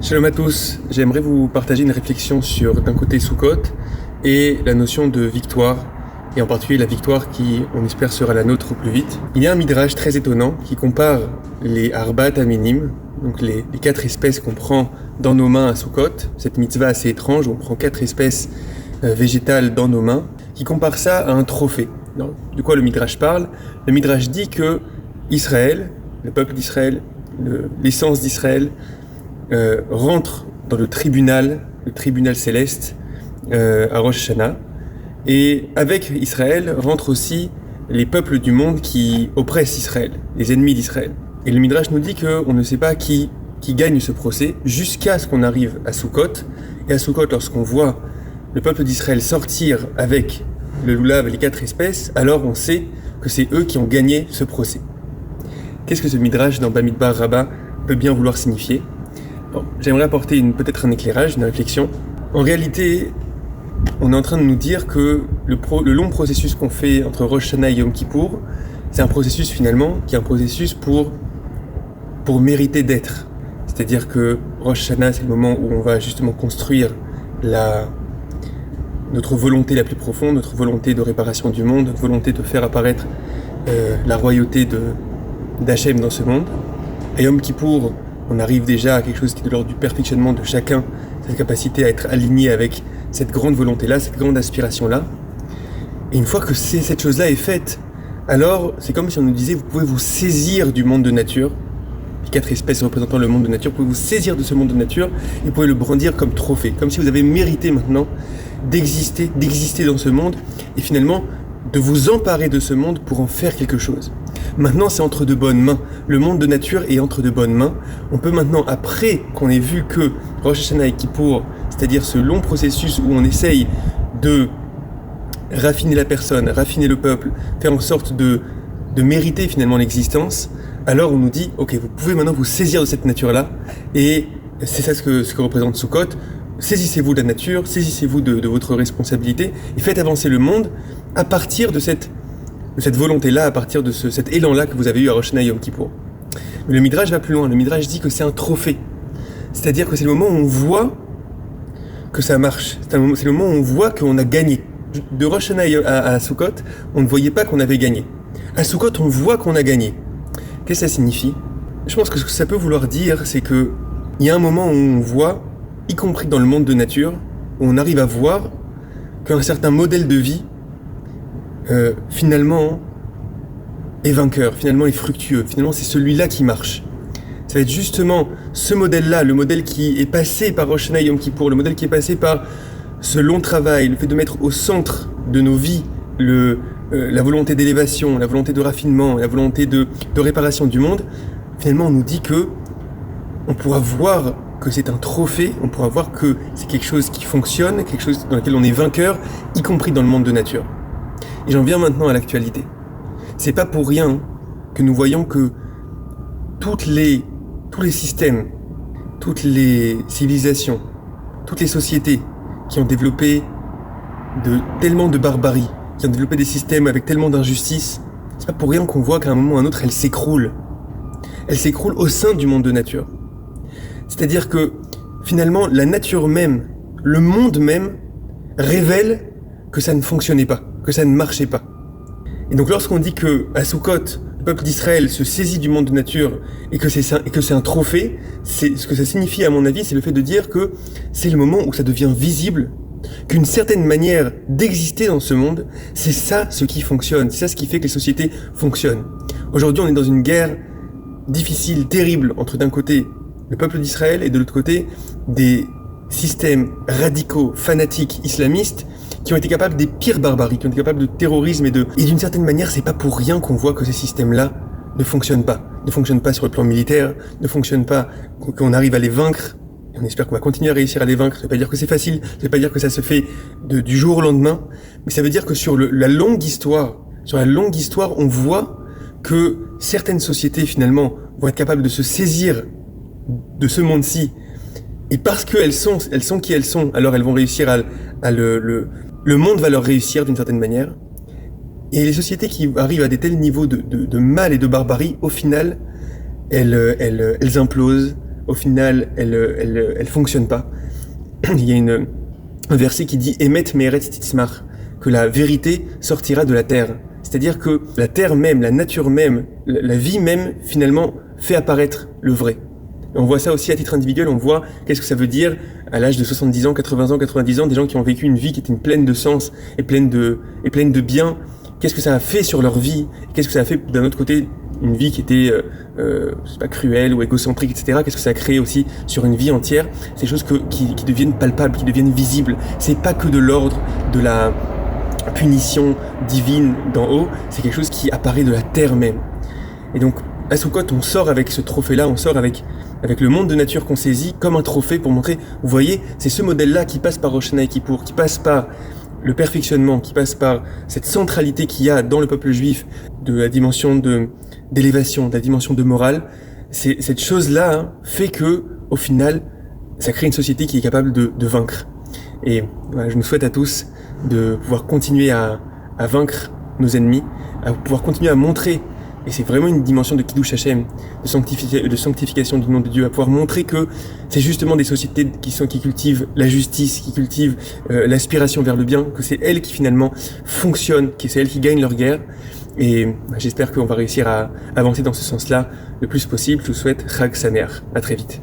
Shalom à tous, j'aimerais vous partager une réflexion sur d'un côté Sukkot et la notion de victoire, et en particulier la victoire qui, on espère, sera la nôtre au plus vite. Il y a un midrash très étonnant qui compare les Arbat Aminim, donc les 4 espèces qu'on prend dans nos mains à Sukkot, cette mitzvah assez étrange où on prend 4 espèces végétales dans nos mains, qui compare ça à un trophée. Alors, de quoi le midrash parle? Le midrash dit que Israël, le peuple d'Israël, l'essence d'Israël, rentre dans le tribunal céleste à Rosh Hashanah, et avec Israël rentrent aussi les peuples du monde qui oppressent Israël, les ennemis d'Israël. Et le Midrash nous dit qu'on ne sait pas qui gagne ce procès jusqu'à ce qu'on arrive à Sukkot. Et à Sukkot, lorsqu'on voit le peuple d'Israël sortir avec le loulav et les 4 espèces, alors on sait que c'est eux qui ont gagné ce procès. Qu'est-ce que ce Midrash dans Bamidbar Rabbah peut bien vouloir signifier? Bon, j'aimerais apporter peut-être un éclairage, une réflexion. En réalité, on est en train de nous dire que le long processus qu'on fait entre Rosh Hashanah et Yom Kippour, c'est un processus finalement qui est un processus pour mériter d'être. C'est-à-dire que Rosh Hashanah, c'est le moment où on va justement construire notre volonté la plus profonde, notre volonté de réparation du monde, notre volonté de faire apparaître la royauté d'Hachem dans ce monde. À Yom Kippour, on arrive déjà à quelque chose qui est de l'ordre du perfectionnement de chacun, cette capacité à être aligné avec cette grande volonté-là, cette grande aspiration-là. Et une fois que cette chose-là est faite, alors c'est comme si on nous disait, vous pouvez vous saisir du monde de nature, les 4 espèces représentant le monde de nature, vous pouvez vous saisir de ce monde de nature et vous pouvez le brandir comme trophée, comme si vous avez mérité maintenant d'exister dans ce monde et finalement de vous emparer de ce monde pour en faire quelque chose. Maintenant, c'est entre de bonnes mains. Le monde de nature est entre de bonnes mains. On peut maintenant, après qu'on ait vu que Rosh Hashanah et Kippour, c'est-à-dire ce long processus où on essaye de raffiner la personne, raffiner le peuple, faire en sorte de mériter finalement l'existence, alors on nous dit, ok, vous pouvez maintenant vous saisir de cette nature-là, et c'est ça ce que représente Sukkot. Saisissez-vous de la nature, saisissez-vous de votre responsabilité, et faites avancer le monde à partir de cette volonté-là, à partir de cet élan-là que vous avez eu à Rosh Hashanah et Yom Kippour. Mais le Midrash va plus loin. Le Midrash dit que c'est un trophée. C'est-à-dire que c'est le moment où on voit que ça marche. C'est le moment où on voit qu'on a gagné. De Rosh Hashanah à Sukkot, on ne voyait pas qu'on avait gagné. À Sukkot, on voit qu'on a gagné. Qu'est-ce que ça signifie? Je pense que ce que ça peut vouloir dire, c'est qu'il y a un moment où on voit, y compris dans le monde de nature, où on arrive à voir qu'un certain modèle de vie finalement est vainqueur, finalement est fructueux, finalement c'est celui-là qui marche. Ça va être justement ce modèle-là, le modèle qui est passé par Rosh Hashanah et Yom Kippour, le modèle qui est passé par ce long travail, le fait de mettre au centre de nos vies la volonté d'élévation, la volonté de raffinement, la volonté de réparation du monde. Finalement on nous dit que on pourra voir que c'est un trophée, on pourra voir que c'est quelque chose qui fonctionne, quelque chose dans lequel on est vainqueur, y compris dans le monde de nature. Et j'en viens maintenant à l'actualité. C'est pas pour rien que nous voyons que tous les systèmes, toutes les civilisations, toutes les sociétés qui ont développé tellement de barbarie, qui ont développé des systèmes avec tellement d'injustice, c'est pas pour rien qu'on voit qu'à un moment ou à un autre, elles s'écroulent. Elles s'écroulent au sein du monde de nature. C'est-à-dire que finalement, la nature même, le monde même, révèle que ça ne fonctionnait pas, que ça ne marchait pas. Et donc lorsqu'on dit que à Sukkot, le peuple d'Israël se saisit du monde de nature et que c'est un trophée, ce que ça signifie à mon avis, c'est le fait de dire que c'est le moment où ça devient visible qu'une certaine manière d'exister dans ce monde, c'est ça ce qui fonctionne, c'est ça ce qui fait que les sociétés fonctionnent. Aujourd'hui, on est dans une guerre difficile, terrible, entre d'un côté le peuple d'Israël et de l'autre côté des systèmes radicaux, fanatiques, islamistes qui ont été capables des pires barbaries, qui ont été capables de terrorisme et d'une certaine manière, c'est pas pour rien qu'on voit que ces systèmes-là ne fonctionnent pas sur le plan militaire, ne fonctionnent pas, qu'on arrive à les vaincre, et on espère qu'on va continuer à réussir à les vaincre. Ça veut pas dire que c'est facile, ça veut pas dire que ça se fait du jour au lendemain, mais ça veut dire que sur la longue histoire, on voit que certaines sociétés finalement vont être capables de se saisir de ce monde-ci, et parce qu'elles sont qui elles sont, alors elles vont réussir le monde va leur réussir d'une certaine manière. Et les sociétés qui arrivent à des tels niveaux de mal et de barbarie, au final, elles implosent, au final, elle fonctionne pas. Il y a un verset qui dit Emet me'eretz titzmach, que la vérité sortira de la terre. C'est-à-dire que la terre même, la nature même, la vie même, finalement, fait apparaître le vrai. Et on voit ça aussi à titre individuel, on voit qu'est-ce que ça veut dire à l'âge de 70 ans, 80 ans, 90 ans, des gens qui ont vécu une vie qui était pleine de sens et pleine de bien. Qu'est-ce que ça a fait sur leur vie? Qu'est-ce que ça a fait d'un autre côté une vie qui était cruelle ou égocentrique, etc. Qu'est-ce que ça a créé aussi sur une vie entière? C'est des choses qui deviennent palpables, qui deviennent visibles. C'est pas que de l'ordre de la punition divine d'en haut, c'est quelque chose qui apparaît de la terre même. Et donc, à Sukkot, on sort avec ce trophée-là, on sort avec le monde de nature qu'on saisit comme un trophée pour montrer, vous voyez, c'est ce modèle-là qui passe par Rosh Hashanah et Kippour, qui passe par le perfectionnement, qui passe par cette centralité qu'il y a dans le peuple juif de la dimension d'élévation, de la dimension de morale. Cette chose-là fait que, au final, ça crée une société qui est capable de vaincre. Et voilà, je nous souhaite à tous de pouvoir continuer à vaincre nos ennemis, à pouvoir continuer à montrer, et c'est vraiment une dimension de Kiddush Hashem, de sanctification du nom de Dieu, à pouvoir montrer que c'est justement des sociétés qui cultivent la justice, qui cultivent l'aspiration vers le bien, que c'est elles qui finalement fonctionnent, que c'est elles qui gagnent leur guerre. Et j'espère qu'on va réussir à avancer dans ce sens-là le plus possible. Je vous souhaite Chag Sameach. À très vite.